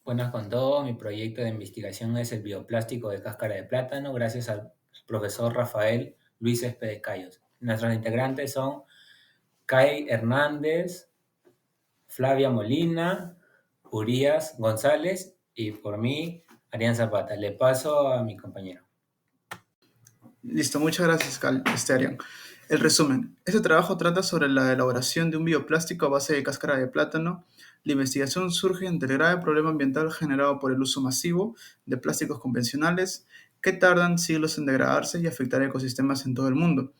Buenas con todo, mi proyecto de investigación es el bioplástico de cáscara de plátano, gracias al profesor Rafael Luis Céspedes Cayos. Nuestros integrantes son Kai Hernández, Flavia Molina, Urias González y por mí, Arián Zapata. Le paso a mi compañero. Listo, muchas gracias, Arian. El resumen. Este trabajo trata sobre la elaboración de un bioplástico a base de cáscara de plátano. La investigación surge ante el grave problema ambiental generado por el uso masivo de plásticos convencionales que tardan siglos en degradarse y afectar ecosistemas en todo el mundo.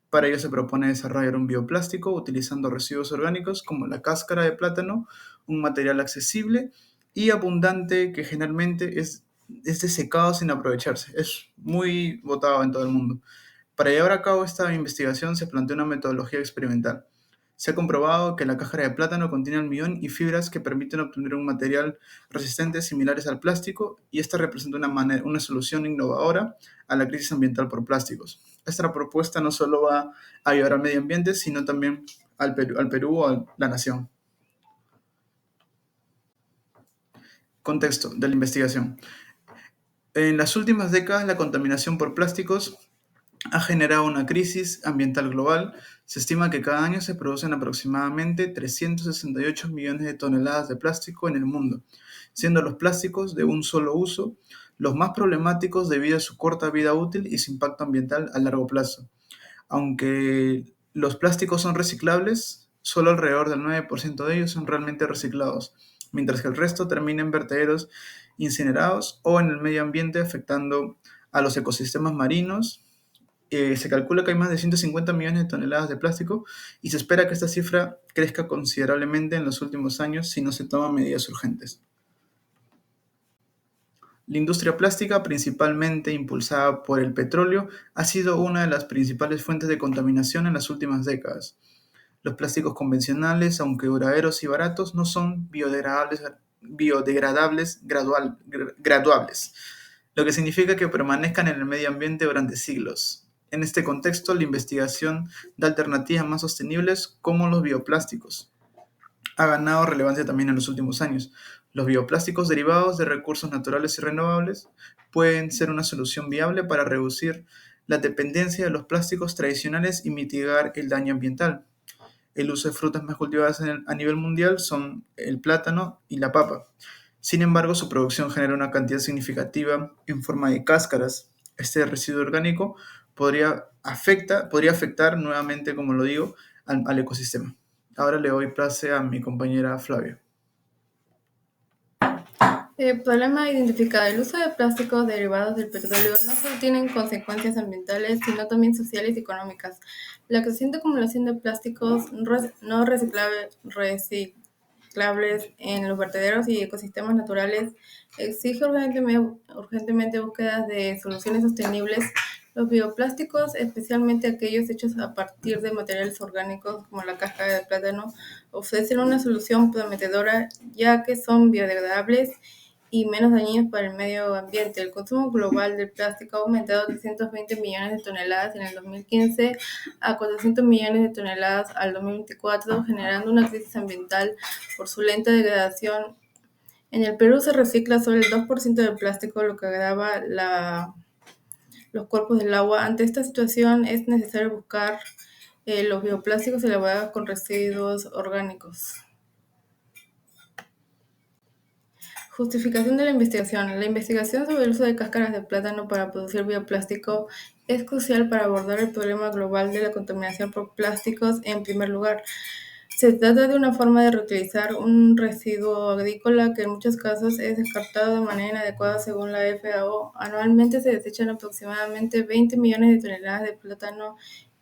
Para ello se propone desarrollar un bioplástico utilizando residuos orgánicos como la cáscara de plátano, un material accesible y abundante que generalmente es desecado sin aprovecharse. Es muy votado en todo el mundo. Para llevar a cabo esta investigación se plantea una metodología experimental. Se ha comprobado que la cáscara de plátano contiene almidón y fibras que permiten obtener un material resistente similares al plástico y esta representa una solución innovadora a la crisis ambiental por plásticos. Esta propuesta no solo va a ayudar al medio ambiente, sino también al Perú o a la nación. Contexto de la investigación. En las últimas décadas, la contaminación por plásticos ha generado una crisis ambiental global. Se estima que cada año se producen aproximadamente 368 millones de toneladas de plástico en el mundo, siendo los plásticos de un solo uso los más problemáticos debido a su corta vida útil y su impacto ambiental a largo plazo. Aunque los plásticos son reciclables, solo alrededor del 9% de ellos son realmente reciclados, mientras que el resto termina en vertederos incinerados o en el medio ambiente afectando a los ecosistemas marinos. Se calcula que hay más de 150 millones de toneladas de plástico y se espera que esta cifra crezca considerablemente en los últimos años si no se toman medidas urgentes. La industria plástica, principalmente impulsada por el petróleo, ha sido una de las principales fuentes de contaminación en las últimas décadas. Los plásticos convencionales, aunque duraderos y baratos, no son biodegradables graduables, lo que significa que permanezcan en el medio ambiente durante siglos. En este contexto, la investigación de alternativas más sostenibles como los bioplásticos ha ganado relevancia también en los últimos años. Los bioplásticos derivados de recursos naturales y renovables pueden ser una solución viable para reducir la dependencia de los plásticos tradicionales y mitigar el daño ambiental. El uso de frutas más cultivadas a nivel mundial son el plátano y la papa. Sin embargo, su producción genera una cantidad significativa en forma de cáscaras. Este residuo orgánico podría afectar nuevamente, como lo digo, al ecosistema. Ahora le doy place a mi compañera Flavia. El problema identificado. El uso de plásticos derivados del petróleo no solo tiene consecuencias ambientales, sino también sociales y económicas. La creciente acumulación de plásticos no reciclables en los vertederos y ecosistemas naturales exige urgentemente búsquedas de soluciones sostenibles. Los bioplásticos, especialmente aquellos hechos a partir de materiales orgánicos como la cáscara de plátano, ofrecen una solución prometedora ya que son biodegradables y menos dañinos para el medio ambiente. El consumo global del plástico ha aumentado de 320 millones de toneladas en el 2015 a 400 millones de toneladas al 2024, generando una crisis ambiental por su lenta degradación. En el Perú se recicla solo el 2% del plástico, lo que agrava los cuerpos del agua. Ante esta situación es necesario buscar los bioplásticos elaborados con residuos orgánicos. Justificación de la investigación. La investigación sobre el uso de cáscaras de plátano para producir bioplástico es crucial para abordar el problema global de la contaminación por plásticos en primer lugar. Se trata de una forma de reutilizar un residuo agrícola que en muchos casos es descartado de manera inadecuada según la FAO. Anualmente se desechan aproximadamente 20 millones de toneladas de plátano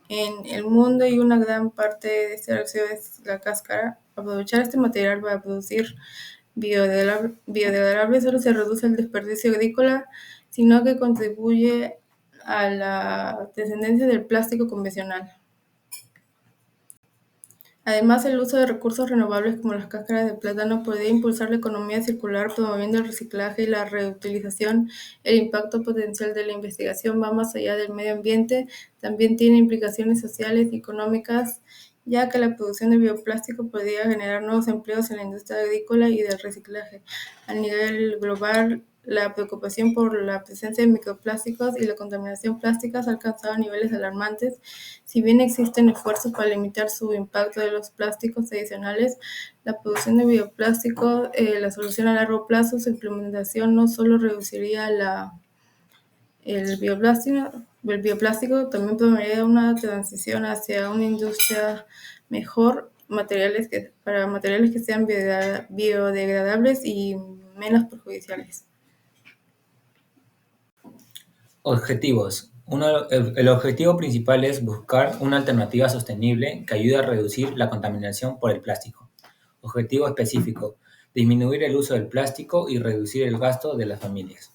en el mundo y una gran parte de este residuo es la cáscara. Aprovechar este material para producir biodegradable solo se reduce el desperdicio agrícola, sino que contribuye a la descendencia del plástico convencional. Además, el uso de recursos renovables como las cáscaras de plátano podría impulsar la economía circular, promoviendo el reciclaje y la reutilización. El impacto potencial de la investigación va más allá del medio ambiente, también tiene implicaciones sociales y económicas ya que la producción de bioplástico podría generar nuevos empleos en la industria agrícola y del reciclaje. A nivel global, la preocupación por la presencia de microplásticos y la contaminación plástica ha alcanzado niveles alarmantes. Si bien existen esfuerzos para limitar su impacto de los plásticos tradicionales, la producción de bioplástico, la solución a largo plazo, su implementación no solo reduciría el bioplástico también promovería una transición hacia una industria mejor, para materiales que sean biodegradables y menos perjudiciales. Objetivos. El objetivo principal es buscar una alternativa sostenible que ayude a reducir la contaminación por el plástico. Objetivo específico. Disminuir el uso del plástico y reducir el gasto de las familias.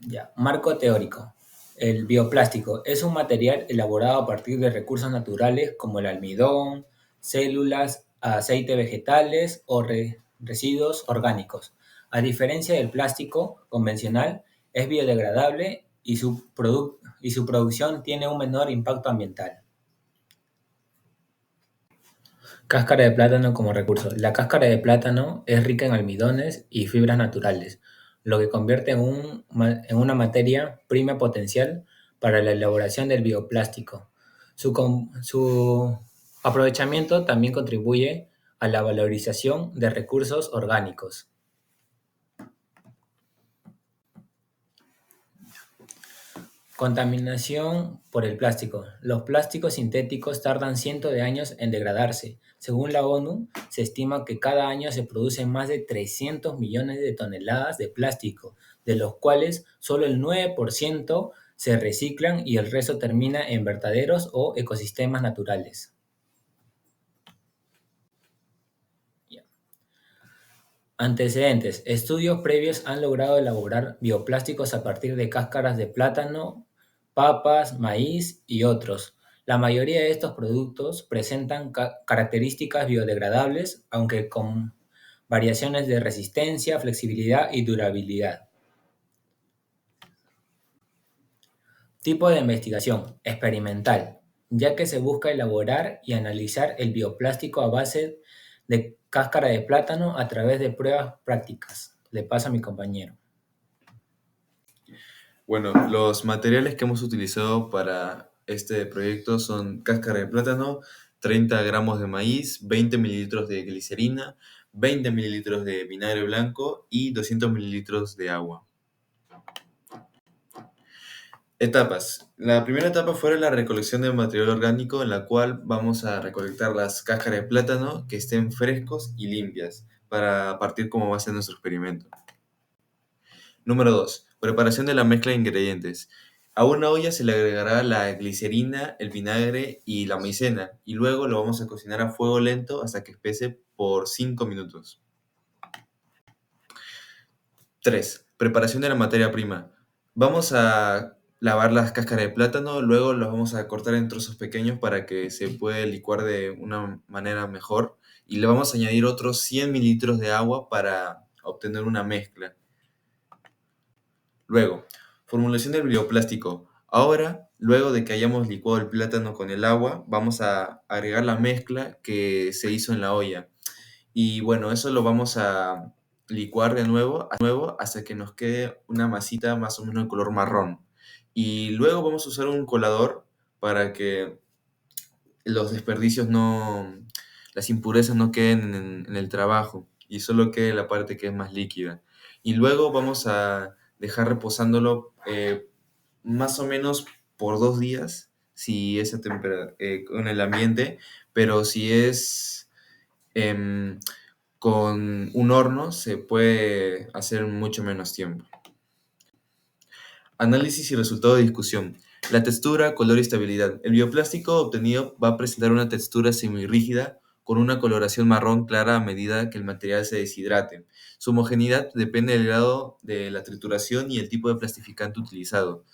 Ya. Marco teórico. El bioplástico es un material elaborado a partir de recursos naturales como el almidón, células, aceites vegetales o residuos orgánicos. A diferencia del plástico convencional, es biodegradable y su producción tiene un menor impacto ambiental. Cáscara de plátano como recurso. La cáscara de plátano es rica en almidones y fibras naturales, lo que convierte en una materia prima potencial para la elaboración del bioplástico. Su aprovechamiento también contribuye a la valorización de recursos orgánicos. Contaminación por el plástico. Los plásticos sintéticos tardan cientos de años en degradarse. Según la ONU, se estima que cada año se producen más de 300 millones de toneladas de plástico, de los cuales solo el 9% se reciclan y el resto termina en vertederos o ecosistemas naturales. Antecedentes. Estudios previos han logrado elaborar bioplásticos a partir de cáscaras de plátano, papas, maíz y otros. La mayoría de estos productos presentan características biodegradables, aunque con variaciones de resistencia, flexibilidad y durabilidad. Tipo de investigación: experimental, ya que se busca elaborar y analizar el bioplástico a base de cáscara de plátano a través de pruebas prácticas. Le paso a mi compañero. Bueno, los materiales que hemos utilizado para este proyecto son cáscara de plátano, 30 gramos de maíz, 20 mililitros de glicerina, 20 mililitros de vinagre blanco y 200 mililitros de agua. Etapas. La primera etapa fue la recolección de material orgánico, en la cual vamos a recolectar las cáscaras de plátano que estén frescos y limpias para partir como base de nuestro experimento. Número 2. Preparación de la mezcla de ingredientes. A una olla se le agregará la glicerina, el vinagre y la maicena, y luego lo vamos a cocinar a fuego lento hasta que espese por 5 minutos. 3. Preparación de la materia prima. Vamos a lavar las cáscaras de plátano, luego las vamos a cortar en trozos pequeños para que se pueda licuar de una manera mejor, y le vamos a añadir otros 100 mililitros de agua para obtener una mezcla. Luego, formulación del bioplástico. Ahora, luego de que hayamos licuado el plátano con el agua, vamos a agregar la mezcla que se hizo en la olla. Y bueno, eso lo vamos a licuar de nuevo hasta que nos quede una masita más o menos de color marrón. Y luego vamos a usar un colador para que los desperdicios las impurezas no queden en el trabajo y solo quede la parte que es más líquida. Y luego vamos a dejar reposándolo más o menos por 2 días, si es con el ambiente, pero si es con un horno se puede hacer mucho menos tiempo. Análisis y resultado de discusión. La textura, color y estabilidad. El bioplástico obtenido va a presentar una textura semirrígida con una coloración marrón clara a medida que el material se deshidrate. Su homogeneidad depende del grado de la trituración y el tipo de plastificante utilizado.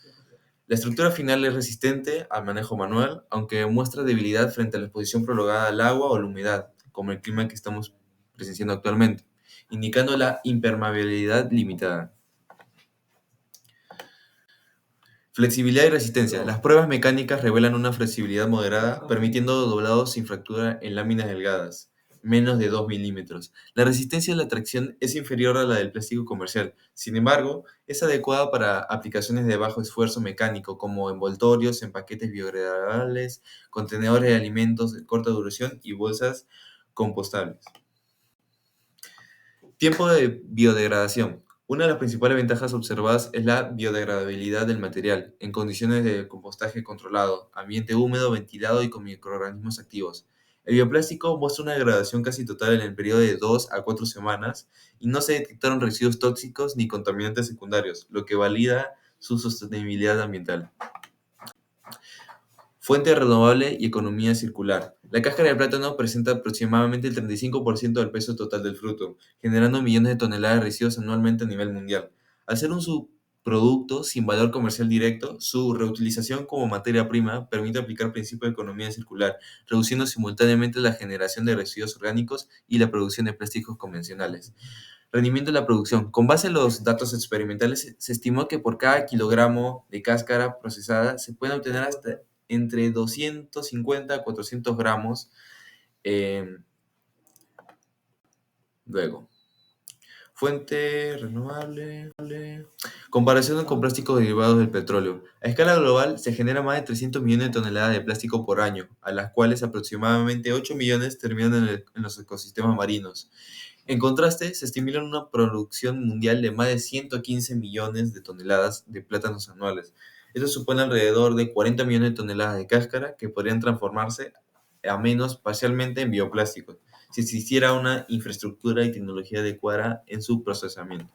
La estructura final es resistente al manejo manual, aunque muestra debilidad frente a la exposición prolongada al agua o la humedad, como el clima que estamos presenciando actualmente, indicando la impermeabilidad limitada. Flexibilidad y resistencia. Las pruebas mecánicas revelan una flexibilidad moderada, permitiendo doblados sin fractura en láminas delgadas, menos de 2 milímetros. La resistencia a la tracción es inferior a la del plástico comercial. Sin embargo, es adecuada para aplicaciones de bajo esfuerzo mecánico, como envoltorios en paquetes biodegradables, contenedores de alimentos de corta duración y bolsas compostables. Tiempo de biodegradación. Una de las principales ventajas observadas es la biodegradabilidad del material en condiciones de compostaje controlado, ambiente húmedo, ventilado y con microorganismos activos. El bioplástico muestra una degradación casi total en el periodo de 2 a 4 semanas y no se detectaron residuos tóxicos ni contaminantes secundarios, lo que valida su sostenibilidad ambiental. Fuente renovable y economía circular. La cáscara de plátano presenta aproximadamente el 35% del peso total del fruto, generando millones de toneladas de residuos anualmente a nivel mundial. Al ser un subproducto sin valor comercial directo, su reutilización como materia prima permite aplicar principios de economía circular, reduciendo simultáneamente la generación de residuos orgánicos y la producción de plásticos convencionales. Rendimiento de la producción. Con base en los datos experimentales, se estimó que por cada kilogramo de cáscara procesada se pueden obtener hasta entre 250 a 400 gramos. eh, Luego, fuente renovable. Comparación con plásticos derivados del petróleo. A escala global se genera más de 300 millones de toneladas de plástico por año, a las cuales aproximadamente 8 millones terminan en los ecosistemas marinos. En contraste, se estimula una producción mundial de más de 115 millones de toneladas de plátanos anuales. Esto supone alrededor de 40 millones de toneladas de cáscara que podrían transformarse a menos parcialmente en bioplásticos, si existiera una infraestructura y tecnología adecuada en su procesamiento.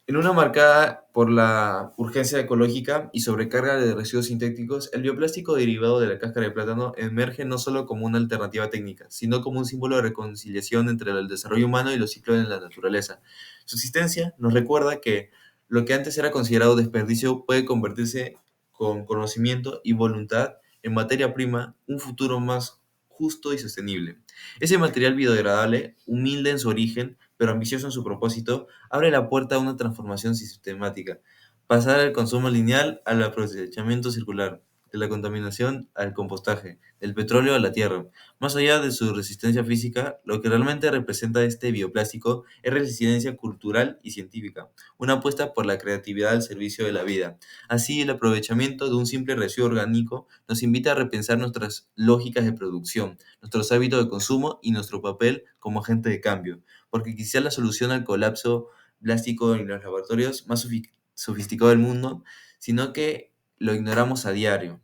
En una marcada por la urgencia ecológica y sobrecarga de residuos sintéticos, el bioplástico derivado de la cáscara de plátano emerge no solo como una alternativa técnica, sino como un símbolo de reconciliación entre el desarrollo humano y los ciclos de la naturaleza. Su existencia nos recuerda que lo que antes era considerado desperdicio puede convertirse con conocimiento y voluntad en materia prima, un futuro más justo y sostenible. Ese material biodegradable, humilde en su origen, pero ambicioso en su propósito, abre la puerta a una transformación sistemática, pasar del consumo lineal al aprovechamiento circular, de la contaminación al compostaje, del petróleo a la tierra. Más allá de su resistencia física, lo que realmente representa este bioplástico es resiliencia cultural y científica, una apuesta por la creatividad al servicio de la vida. Así, el aprovechamiento de un simple residuo orgánico nos invita a repensar nuestras lógicas de producción, nuestros hábitos de consumo y nuestro papel como agente de cambio, porque quizá la solución al colapso plástico en los laboratorios más sofisticado del mundo, sino que lo ignoramos a diario.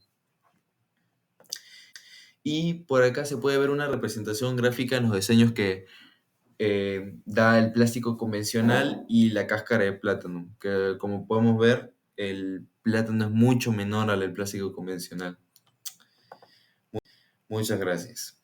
Y por acá se puede ver una representación gráfica en los diseños que da el plástico convencional y la cáscara de plátano, que como podemos ver, el plátano es mucho menor al del plástico convencional. Muchas gracias.